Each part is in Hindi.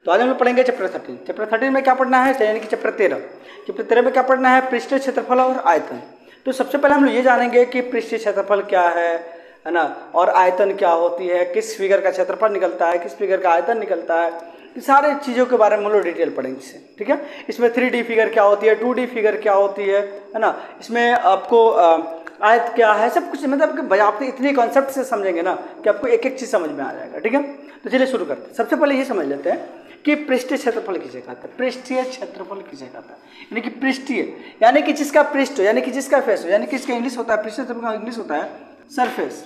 तो आज हम लोग पढ़ेंगे चैप्टर 13। चैप्टर 13 में क्या पढ़ना है, यानी कि चैप्टर 13। चैप्टर 13 में क्या पढ़ना है, पृष्ठीय क्षेत्रफल और आयतन। तो सबसे पहले हम लोग ये जानेंगे कि पृष्ठीय क्षेत्रफल क्या है ना, और आयतन क्या होती है, किस फिगर का क्षेत्रफल निकलता है, किस फिगर का आयतन निकलता है, ये सारे चीज़ों के बारे में हम लोग डिटेल पढ़ेंगे इससे, ठीक है। इसमें 3D फिगर क्या होती है, 2D फिगर क्या होती है ना, इसमें आपको आयत क्या है, सब कुछ मतलब आप इतनी कॉन्सेप्ट से समझेंगे ना कि आपको एक एक चीज़ समझ में आ जाएगा, ठीक है। तो चलिए शुरू करते हैं। सबसे पहले ये समझ लेते हैं कि पृष्ठीय क्षेत्रफल किसे कहते हैं। पृष्ठीय क्षेत्रफल किसे कहता है, यानी कि पृष्ठीय यानी कि जिसका पृष्ठ हो, यानी कि जिसका फेस हो, यानी कि इसका इंग्लिश होता है, पृष्ठीय क्षेत्रफल का इंग्लिश होता है सरफेस।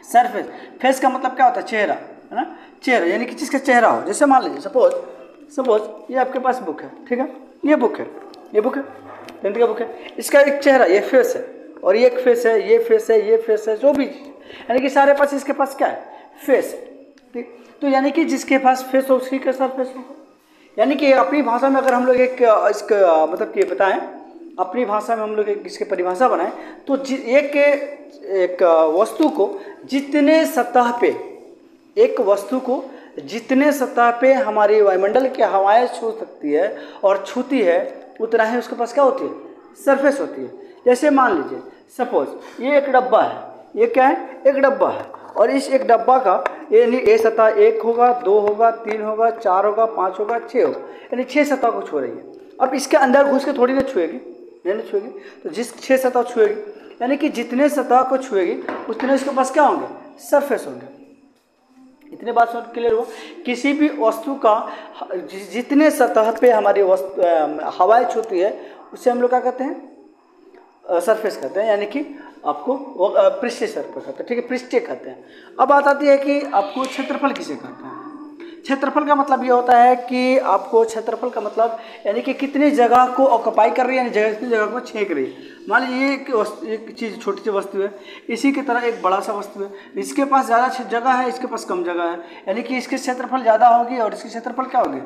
सरफेस, फेस का मतलब क्या होता है, चेहरा, है ना, चेहरा, यानी कि जिसका चेहरा हो। जैसे मान लीजिए सपोज ये आपके पास बुक है, ठीक है, ये बुक है 10th का बुक है, इसका एक चेहरा, ये फेस है, और ये एक फेस है, ये फेस है, ये फेस है, जो भी, यानी कि सारे पास इसके पास क्या है, फेस है, ठीक। तो यानी कि जिसके पास फेस हो उसी के साथ फेस हो, यानी कि अपनी भाषा में अगर हम लोग एक इसका मतलब कि बताएं, अपनी भाषा में हम लोग एक इसकी परिभाषा बनाएं तो एक वस्तु को जितने सतह पे, एक वस्तु को जितने सतह पे हमारी वायुमंडल की हवाएं छू सकती है और छूती है, उतना ही उसके पास क्या होती है, सरफेस होती है। जैसे मान लीजिए सपोज ये एक डब्बा है, ये क्या है, एक डब्बा है, और इस एक डब्बा का यानी ए सतह 1 होगा, 2 होगा, 3 होगा, 4 होगा, 5 होगा, 6 होगा, यानी 6 सतह को छू रही है। अब इसके अंदर घुस के थोड़ी ना छुएगी, नहीं छुएगी, तो जिस 6 सतह छुएगी, यानी कि जितने सतह को छुएगी उतने इसके पास क्या होंगे, सरफेस होंगे। इतने बात समझ क्लियर हुआ। किसी भी वस्तु का जितने सतह पे हमारी हवाएं छूती है उसे हम लोग क्या कहते हैं, सरफेस कहते हैं, यानी कि आपको वो पृष्ठीय सरफेस कहते हैं, ठीक है, पृष्ठीय कहते हैं। अब बात आती है कि आपको क्षेत्रफल किसे कहते हैं। क्षेत्रफल का मतलब ये होता है कि आपको क्षेत्रफल का मतलब यानी कि कितनी जगह को ऑक्युपाई कर रही है, यानी कितनी जगह को छेक रही है। मान लीजिए एक चीज़ छोटी सी वस्तु है, इसी की तरह एक बड़ा सा वस्तु है, इसके पास ज़्यादा जगह है, इसके पास कम जगह है, यानी कि इसकी क्षेत्रफल ज़्यादा होगी और इसकी क्षेत्रफल क्या होगी,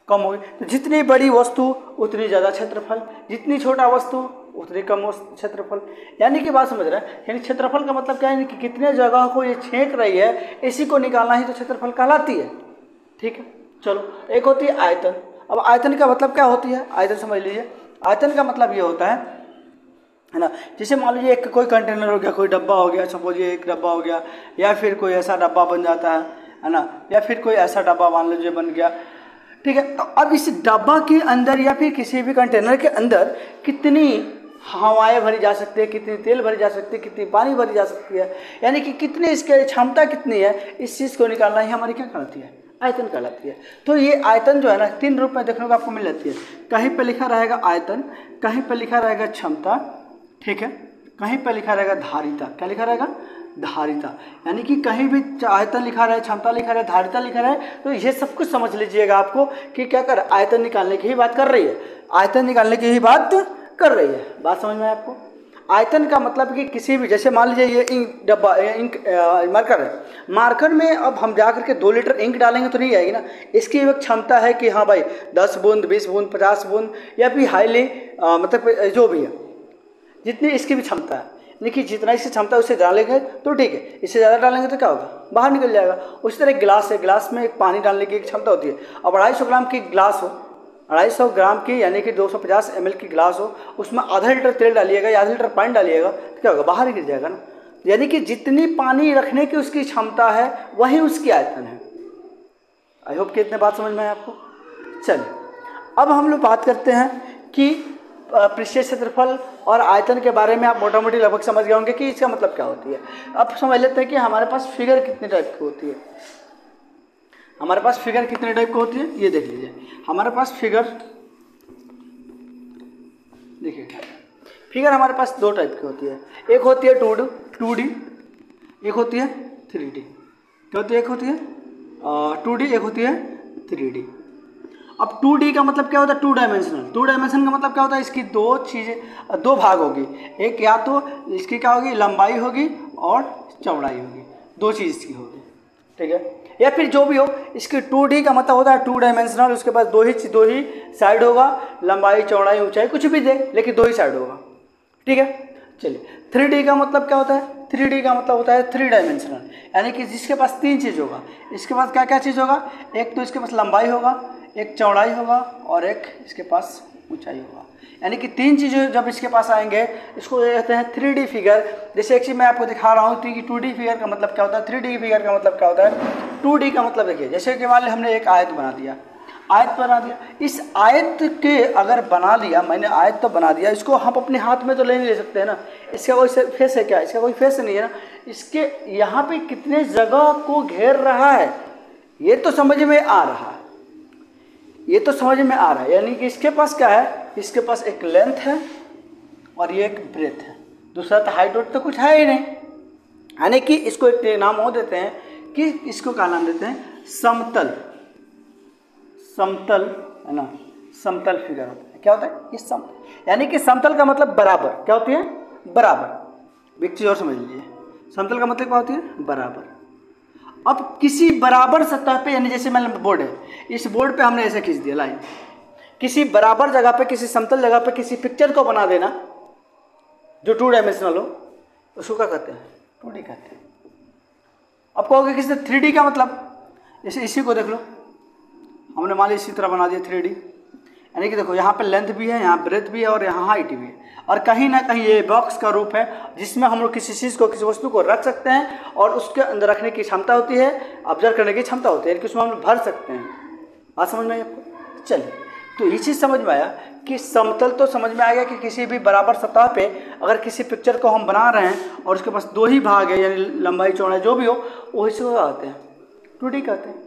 कम होगी। तो जितनी बड़ी वस्तु उतनी ज़्यादा क्षेत्रफल, जितनी छोटा वस्तु उतनी कम क्षेत्रफल, यानी कि बात समझ रहे हैं। यानी क्षेत्रफल का मतलब क्या है कि कितने जगह को ये छेक रही है, इसी को निकालना ही तो क्षेत्रफल कहलाती है, ठीक है। चलो एक होती है आयतन। अब आयतन का मतलब क्या होती है, आयतन समझ लीजिए। आयतन का मतलब ये होता है ना, जैसे मान लीजिए एक कोई कंटेनर हो गया, कोई डब्बा हो गया, सपोज ये एक डब्बा हो गया, या फिर कोई ऐसा डब्बा बन जाता है ना, या फिर कोई ऐसा डब्बा मान लीजिए बन गया, ठीक है। तो अब इस डब्बा के अंदर या फिर किसी भी कंटेनर के अंदर कितनी हवाएं भरी जा सकती है, कितनी तेल भरी जा सकती है, कितनी पानी भरी जा सकती है, यानी कि कितनी इसकी क्षमता कितनी है, इस चीज़ को निकालना ही हमारी क्या कहलाती है, आयतन कहलाती है। तो ये आयतन जो है ना 3 रूप में देखने को आपको मिल जाती है। कहीं पे लिखा रहेगा आयतन, कहीं पे लिखा रहेगा क्षमता, ठीक है, कहीं पे लिखा रहेगा धारिता। क्या लिखा रहेगा, धारिता, यानी कि कहीं भी आयतन लिखा रहे, क्षमता लिखा रहे, धारिता लिखा रहे, तो ये सब कुछ समझ लीजिएगा आपको कि क्या कर, आयतन निकालने की ही बात कर रही है, आयतन निकालने की ही बात कर रही है। बात समझ में आपको। आयतन का मतलब कि किसी भी, जैसे मान लीजिए ये इंक मार्कर है, मार्कर में अब हम जा करके 2 लीटर इंक डालेंगे तो नहीं आएगी ना, इसकी एक क्षमता है कि हाँ भाई 10 बूंद, 20 बूंद, 50 बूंद, या फिर हाईली मतलब जो भी है, जितनी इसकी भी क्षमता है, देखिए जितना इसकी क्षमता है उससे डालेंगे तो ठीक है, इससे ज़्यादा डालेंगे तो क्या होगा, बाहर निकल जाएगा। उसी तरह गिलास है, गिलास में एक पानी डालने की एक क्षमता होती है। अब 250 ग्राम की गिलास हो, 250 ग्राम की यानी कि 250 ml की गिलास हो, उसमें आधा लीटर तेल डालिएगा या आधा लीटर पानी डालिएगा तो क्या होगा, बाहर गिर जाएगा ना। यानी कि जितनी पानी रखने की उसकी क्षमता है वही उसकी आयतन है। आई होप कि इतने बात समझ में आए आपको। चलिए अब हम लोग बात करते हैं कि पृष्ठीय क्षेत्रफल और आयतन के बारे में आप मोटा मोटी लगभग समझ गए होंगे कि इसका मतलब क्या होती है। अब समझ लेते हैं कि हमारे पास फिगर कितने टाइप की होती है। हमारे पास फिगर कितने टाइप की होती है, ये देख लीजिए। हमारे पास फिगर, देखिए फिगर हमारे पास 2 टाइप की होती है। एक होती है 2D, एक होती है 3D। क्या होती है, एक होती है 2D, एक होती है 3D। अब 2D का मतलब क्या होता है, 2 डायमेंशनल। 2 डायमेंशन का मतलब क्या होता है, इसकी 2 चीज़ें, 2 भाग होगी। एक या तो इसकी क्या होगी, लंबाई होगी और चौड़ाई होगी, 2 चीज़ की होगी, ठीक है। या फिर जो भी हो, इसकी 2D का मतलब होता है 2 डायमेंशनल, उसके पास दो ही साइड होगा, लंबाई चौड़ाई ऊंचाई कुछ भी दे, लेकिन 2 ही साइड होगा, ठीक है। चलिए 3D का मतलब क्या होता है, 3D का मतलब होता है 3 डायमेंशनल, यानी कि जिसके पास 3 चीज़ होगा। इसके पास क्या क्या चीज़ होगा? एक तो इसके पास लंबाई होगा, एक चौड़ाई होगा और एक इसके पास ऊंचाई होगा। यानी कि 3 चीज़ें जब इसके पास आएंगे इसको कहते हैं 3D फिगर। जैसे एक चीज़ मैं आपको दिखा रहा हूँ कि 2D फिगर का मतलब क्या होता है, 3D फिगर का मतलब क्या होता है। 2D का मतलब देखिए, जैसे कि मान लीजिए हमने एक आयत बना दिया, इस आयत के अगर बना लिया, मैंने आयत तो बना दिया, इसको हम अपने हाथ में तो नहीं ले सकते हैं ना, इसका कोई फेस है क्या? इसका कोई फेस नहीं है ना। इसके यहाँ पे कितने जगह को घेर रहा है ये तो समझ में आ रहा है, ये तो समझ में आ रहा है। यानी कि इसके पास क्या है? इसके पास एक लेंथ है और ये एक ब्रेथ है, दूसरा तो हाइट तो कुछ है ही नहीं। यानी कि इसको एक नाम और देते हैं कि इसको क्या नाम देते हैं? समतल, समतल है ना, समतल फिगर होता है। क्या होता है? ये समतल, यानी कि समतल का मतलब बराबर। क्या होती है? बराबर। एक चीज और समझ लीजिए, समतल का मतलब क्या होती है? बराबर। अब किसी बराबर सतह पे, यानी जैसे मान लो बोर्ड है, इस बोर्ड पे हमने ऐसे खींच दिया लाइन, किसी बराबर जगह पे, किसी समतल जगह पे किसी पिक्चर को बना देना जो 2 डायमेंशनल हो, उसको क्या कहते हैं? 2D कहते हैं। अब कहोगे किसी 3D का मतलब, जैसे इसी को देख लो, हमने मान ली इसी तरह बना दिया 3D, यानी कि देखो यहाँ पे लेंथ भी है, यहाँ ब्रेथ भी है और यहाँ हाइट भी है, और कहीं ना कहीं ये बॉक्स का रूप है जिसमें हम लोग किसी चीज़ को, किसी वस्तु को रख सकते हैं और उसके अंदर रखने की क्षमता होती है, ऑब्जर्व करने की क्षमता होती है, यानी कि उसमें हम लोग भर सकते हैं। बात समझ में आई आपको? चलिए, तो ये चीज़ समझ में आया कि समतल तो समझ में आ गया कि किसी भी बराबर सतह पे अगर किसी पिक्चर को हम बना रहे हैं और उसके पास 2 ही भाग है, यानी लंबाई चौड़ाई जो भी हो, वो इसी को आते हैं 2D कहते हैं।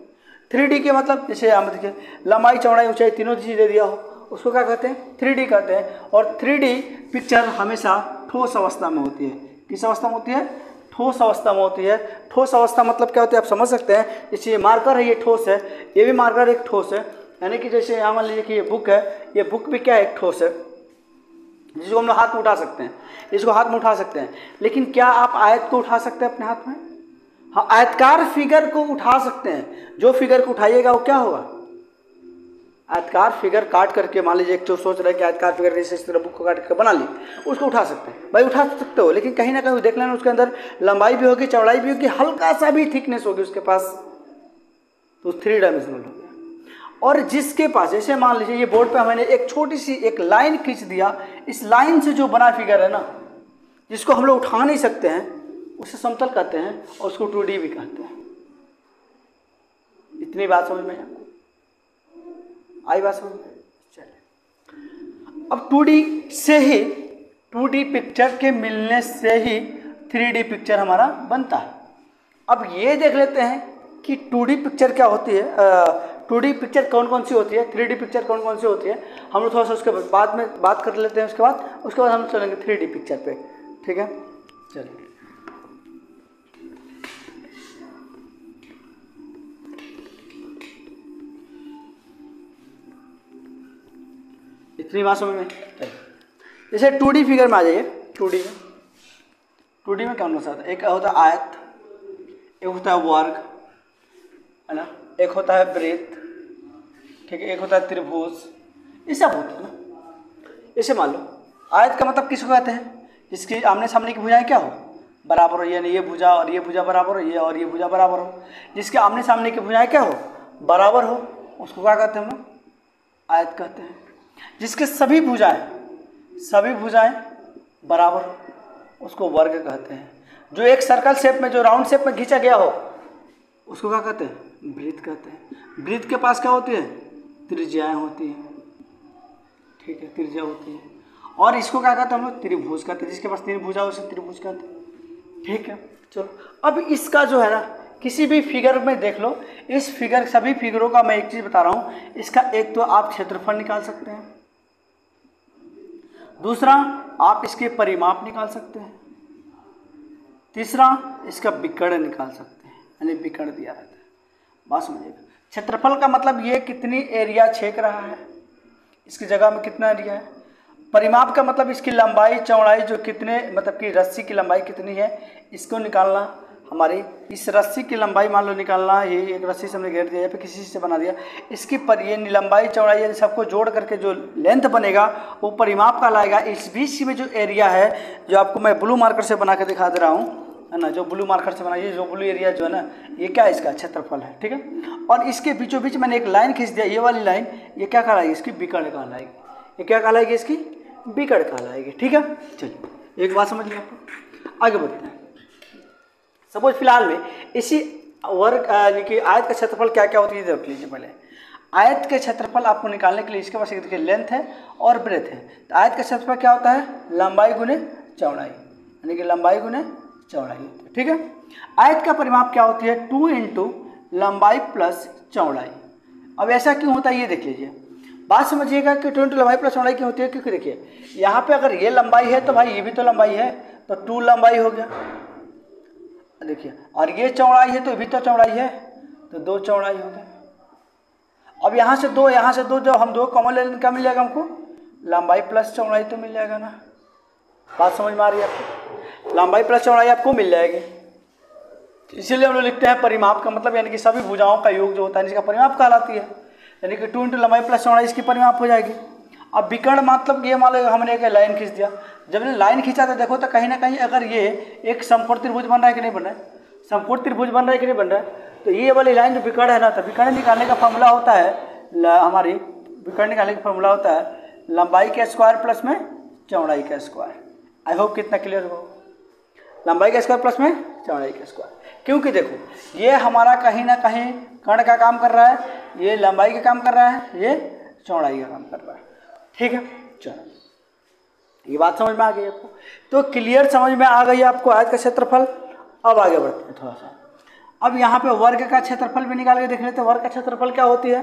3D के मतलब जैसे यहाँ देखिए, लंबाई चौड़ाई ऊंचाई तीनों चीज़ दे दिया हो, उसको क्या कहते हैं? 3D कहते हैं। और 3D पिक्चर हमेशा ठोस अवस्था में होती है। किस अवस्था में होती है? ठोस अवस्था में होती है। ठोस अवस्था मतलब क्या होती है आप समझ सकते हैं। जैसे ये मार्कर है, ये ठोस है, ये भी मार्कर एक ठोस है, यानी कि जैसे यहाँ मान लीजिए कि ये बुक है, ये बुक भी क्या है? एक ठोस है, जिसको हम लोग हाथ में उठा सकते हैं, इसको हाथ में उठा सकते हैं। लेकिन क्या आप आयत को उठा सकते हैं अपने हाथ में? हाँ, आयतकार फिगर को उठा सकते हैं। जो फिगर को उठाइएगा वो क्या होगा? आयतकार फिगर काट करके, मान लीजिए एक जो सोच रहे हैं कि आयतकार फिगर जैसे इस तरह बुक को काट करके बना ली, उसको उठा सकते हैं। भाई उठा सकते हो, लेकिन कहीं ना कहीं देख लेना उसके अंदर लंबाई भी होगी, चौड़ाई भी होगी, हल्का सा भी थिकनेस होगी उसके पास, तो 3 डायमेंशनल हो गया। और जिसके पास, जैसे मान लीजिए ये बोर्ड पे मैंने एक छोटी सी एक लाइन खींच दिया, इस लाइन से जो बना फिगर है ना, जिसको हम लोग उठा नहीं सकते हैं, उसे समतल कहते हैं और उसको 2D भी कहते हैं। इतनी बात समझ में आई? बात समझ में? चलिए, अब 2D से ही, 2D पिक्चर के मिलने से ही 3D पिक्चर हमारा बनता है। अब ये देख लेते हैं कि 2D पिक्चर क्या होती है, 2D पिक्चर कौन कौन सी होती है, 3D पिक्चर कौन कौन सी होती है। हम लोग थोड़ा सा उसके बाद में बात कर लेते हैं। उसके बाद हम चलेंगे 3D पिक्चर पे, ठीक है? चलिए, इतनी बात समझ में? जैसे 2D फिगर में आ जाइए। 2D में क्या होता है? एक होता है आयत, एक होता है वर्ग, है ना, एक होता है वृत्त, ठीक है, एक होता है त्रिभुज, ये सब होता है ना। जैसे मान लो आयत का मतलब किसको कहते हैं? जिसकी आमने सामने की भुजाएं क्या हो? बराबर हो, यानी ये भुजा और ये भुजा बराबर हो, ये और ये भुजा बराबर हो। जिसके आमने सामने की भुजाएं क्या हो? बराबर हो, उसको क्या कहते हैं हम लोग? आयत कहते हैं। जिसके सभी भुजाएं बराबर हो, उसको वर्ग कहते हैं। जो एक सर्कल शेप में, जो राउंड शेप में खींचा गया हो, उसको क्या कहते हैं? वृत्त कहते हैं। वृत्त के पास क्या होती है? त्रिज्याएं होती हैं, ठीक है, त्रिज्या होती है। और इसको क्या कहते हैं हम लोग? त्रिभुज कहते हैं। जिसके पास 3 भुजा उसे त्रिभुज कहते हैं, ठीक है। चलो, अब इसका जो है ना, किसी भी फिगर में देख लो, इस फिगर, सभी फिगरों का मैं एक चीज बता रहा हूं, इसका एक तो आप क्षेत्रफल निकाल सकते हैं, दूसरा आप इसके परिमाप निकाल सकते हैं, तीसरा इसका विकर्ण निकाल सकते हैं, यानी विकर्ण दिया रहता है। बात समझिएगा। क्षेत्रफल का मतलब ये कितनी एरिया छेक रहा है, इसकी जगह में कितना एरिया है। परिमाप का मतलब इसकी लंबाई चौड़ाई, जो कितने, मतलब कि रस्सी की लंबाई कितनी है, इसको निकालना। हमारी इस रस्सी की लंबाई मान लो निकालना, ये एक रस्सी से हमने घेर दिया या फिर किसी से बना दिया, इसकी पर ये लंबाई चौड़ाई यानी सबको जोड़ करके जो लेंथ बनेगा वो परिमाप का लाएगा। इस बीच में जो एरिया है, जो आपको मैं ब्लू मार्कर से बना के दिखा दे रहा हूँ, है ना, जो ब्लू मार्कर से बना, ये जो ब्लू एरिया जो है ना, ये क्या है, इसका क्षेत्रफल है, ठीक है। और इसके बीचों बीच मैंने एक लाइन खींच दिया, ये वाली लाइन, ये क्या कहलाएगी, इसकी विकर्ण कहलाएगी। ये क्या कहलाएगी, इसकी विकर्ण कहलाएगी, ठीक है। चलिए एक बात समझ लिया आपको, आगे बढ़ते हैं। सपोज फिलहाल में इसी वर्ग यानी कि आयत का क्षेत्रफल क्या क्या होती है देख लीजिए। पहले आयत के क्षेत्रफल आपको निकालने के लिए इसके पास देखिए लेंथ है और ब्रेथ है। तो आयत का क्षेत्रफल क्या होता है, लंबाई गुने चौड़ाई, यानी कि लंबाई गुने चौड़ाई होती है, ठीक है। आयत का परिमाप क्या होती है, 2 इंटू लंबाई प्लस चौड़ाई। अब ऐसा क्यों होता है ये देख लीजिए, बात समझिएगा कि 2 इंटू लंबाई प्लस चौड़ाई क्यों होती है, क्योंकि देखिए यहाँ पे अगर ये लंबाई है तो भाई ये भी तो लंबाई है, तो 2 लंबाई हो गया, देखिए, और ये चौड़ाई है तो ये भी तो चौड़ाई है, तो 2 चौड़ाई हो गया। अब यहाँ से दो जब हम 2 कॉमन ले लेंगे क्या मिल जाएगा हमको, लंबाई प्लस चौड़ाई तो मिल जाएगा ना। बात समझ में आ रही है आपको, लंबाई प्लस चौड़ाई आपको मिल जाएगी। इसीलिए हम लोग लिखते हैं परिमाप का मतलब, यानी कि सभी भुजाओं का योग जो होता है इसका परिमाप कहलाती है, यानी कि 2 इंटू लंबाई प्लस चौड़ाई इसकी परिमाप हो जाएगी। अब विकर्ण मतलब ये मान लो हमने एक लाइन खींच दिया, जब हमने लाइन खींचा तो देखो तो कहीं ना कहीं अगर ये एक समकोण त्रिभुज बन रहा है कि नहीं बन रहा है, समकोण त्रिभुज बन रहा है कि नहीं बन रहा है, तो ये वाली लाइन जो विकर्ण है ना, तो विकर्ण निकालने का फॉर्मूला होता है हमारी विकर्ण निकालने का फॉर्मूला होता है लंबाई का स्क्वायर प्लस में चौड़ाई का स्क्वायर। आई होप कितना क्लियर हो, लंबाई का स्क्वायर प्लस में चौड़ाई का स्क्वायर, क्योंकि देखो ये हमारा कहीं ना कहीं कर्ण का काम कर रहा है, ये लंबाई का काम कर रहा है, ये चौड़ाई का काम कर रहा है, ठीक है। चलो ये बात समझ में आ गई आपको, तो क्लियर समझ में आ गई आपको आयत का क्षेत्रफल। अब आगे बढ़ते हैं थोड़ा सा, अब यहाँ पे वर्ग का क्षेत्रफल भी निकाल के देख लेते हैं। वर्ग का क्षेत्रफल क्या होती है,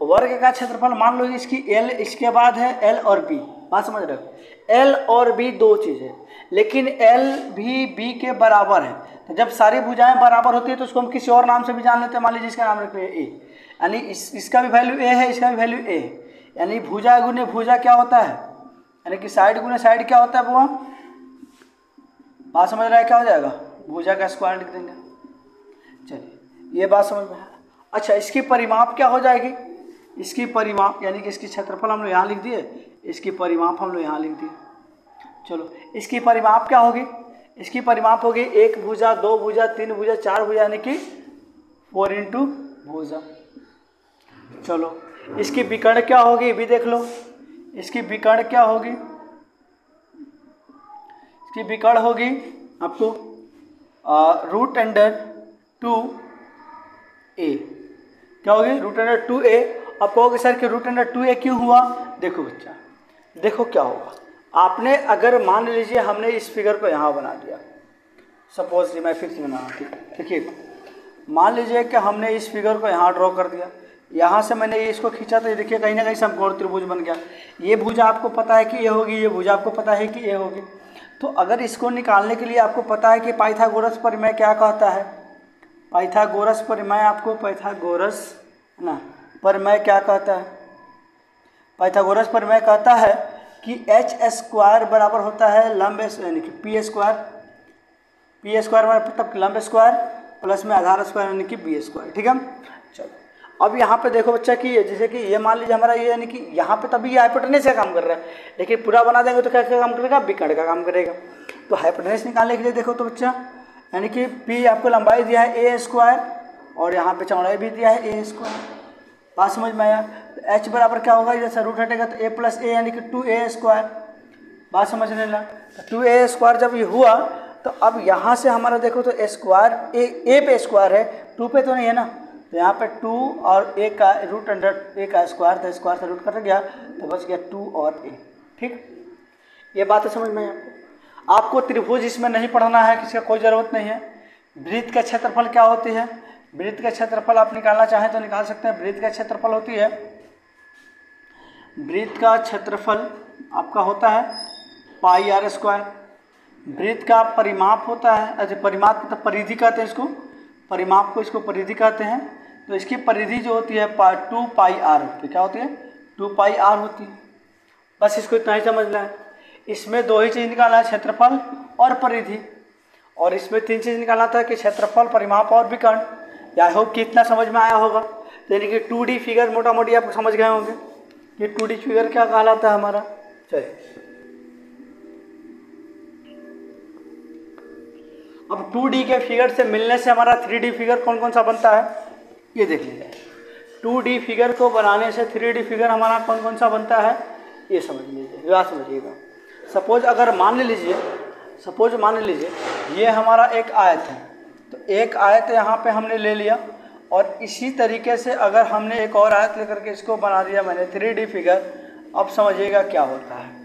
वर्ग का क्षेत्रफल मान लो इसकी एल, इसके बाद है एल और बी, बात समझ रहे हो, एल और बी 2 चीज़ है, लेकिन एल भी बी के बराबर है। तो जब सारी भुजाएं बराबर होती है तो उसको हम किसी और नाम से भी जान लेते हैं, मान लीजिए इसका नाम रखते हैं ए, यानी इसका भी वैल्यू ए है, इसका भी वैल्यू ए है, यानी भुजा गुने भुजा क्या होता है, यानी कि साइड गुने साइड क्या होता है वो, बात समझ रहा है, क्या हो जाएगा, भुजा का स्क्वायर लिख देंगे। चलिए ये बात समझ में है। अच्छा इसकी परिमाप क्या हो जाएगी, इसकी परिमाप यानी कि इसकी क्षेत्रफल हम लोग यहाँ लिख दिए, इसकी परिमाप हम लोग यहाँ लिख दिए। चलो इसकी परिमाप क्या होगी, इसकी परिमाप होगी 1 भुजा 2 भुजा 3 भुजा 4 भुजा, यानी कि 4 इंटू भुजा। चलो इसकी विकर्ण क्या होगी, भी देख लो, इसकी विकर्ण क्या होगी, इसकी विकर्ण होगी आपको √2a, क्या होगी, √2a। अब कहोगे सर कि √2a क्यों हुआ, देखो बच्चा, देखो क्या होगा, आपने अगर मान लीजिए हमने इस फिगर को यहाँ बना दिया, सपोज मैं फिर से बना, देखिए मान लीजिए कि हमने इस फिगर को यहाँ ड्रॉ कर दिया, यहाँ से मैंने ये इसको खींचा तो ये देखिए कहीं ना कहीं समकोण त्रिभुज बन गया। ये भुजा आपको पता है कि ये होगी, ये भुजा आपको पता है कि ये होगी। तो अगर इसको निकालने के लिए आपको पता है कि पाइथागोरस परिमेय क्या कहता है, पाइथागोरस परिमेय, आपको पाइथागोरस है ना परिमेय क्या कहता है, पाइथागोरस परिमेय कहता है कि h² बराबर होता है लंब यानी कि p स्क्वायर मतलब लंब स्क्वायर प्लस में आधार स्क्वायर यानी कि b², ठीक है। चलो अब यहाँ पे देखो बच्चा कि जैसे कि ये मान लीजिए हमारा ये यानी कि यहाँ पे तभी ये हाइपोटेनस का काम कर रहा है, लेकिन पूरा बना देंगे तो क्या क्या काम करेगा, विकर्ण का काम करेगा। तो हाइपोटेनस निकालने के लिए देखो तो बच्चा यानी कि p आपको लंबाई दिया है a² और यहाँ पे चौड़ाई भी दिया है a², बात समझ में आया। h बराबर क्या होगा, जैसे रूट हटेगा तो a + a यानी कि 2a², बात समझ लेना। तो 2a² जब ये हुआ तो अब यहाँ से हमारा देखो तो स्क्वायर a पे स्क्वायर है, 2 पे तो नहीं है ना, तो यहाँ पे 2 और a का √a का स्क्वायर, तो स्क्वायर से रूट कट गया तो बच गया 2 और a, ठीक। ये बात समझ में आपको, आपको त्रिभुज इसमें नहीं पढ़ना है, किसी का कोई ज़रूरत नहीं है। वृत्त का क्षेत्रफल क्या होती है, वृत्त का क्षेत्रफल आप निकालना चाहें तो निकाल सकते हैं। वृत्त का क्षेत्रफल होती है, वृत्त का क्षेत्रफल आपका होता है πr²। वृत्त का परिमाप होता है, अच्छा परिमाप मतलब परिधि कहते हैं इसको, परिमाप को इसको परिधि कहते हैं। तो इसकी परिधि जो होती है 2πr होती है, क्या होती है, 2πr होती है। बस इसको इतना ही समझना है। इसमें 2 ही चीज़ निकालना है, क्षेत्रफल और परिधि, और इसमें 3 चीज़ निकालना था कि क्षेत्रफल, परिमाप और विकर्ण। आई होप कि इतना समझ में आया होगा। यानी कि 2D फिगर मोटा मोटी आप समझ गए होंगे कि 2D फिगर क्या कहलाता है हमारा। चलिए अब 2D के फिगर से मिलने से हमारा 3D फिगर कौन कौन सा बनता है, ये देख लीजिए। 2D फिगर को बनाने से 3D फिगर हमारा कौन कौन सा बनता है, ये समझ लीजिए, या समझिएगा। सपोज अगर मान लीजिए ये हमारा एक आयत है, तो एक आयत यहाँ पे हमने ले लिया, और इसी तरीके से अगर हमने एक और आयत लेकर के इसको बना दिया मैंने 3D फिगर। अब समझिएगा क्या होता है।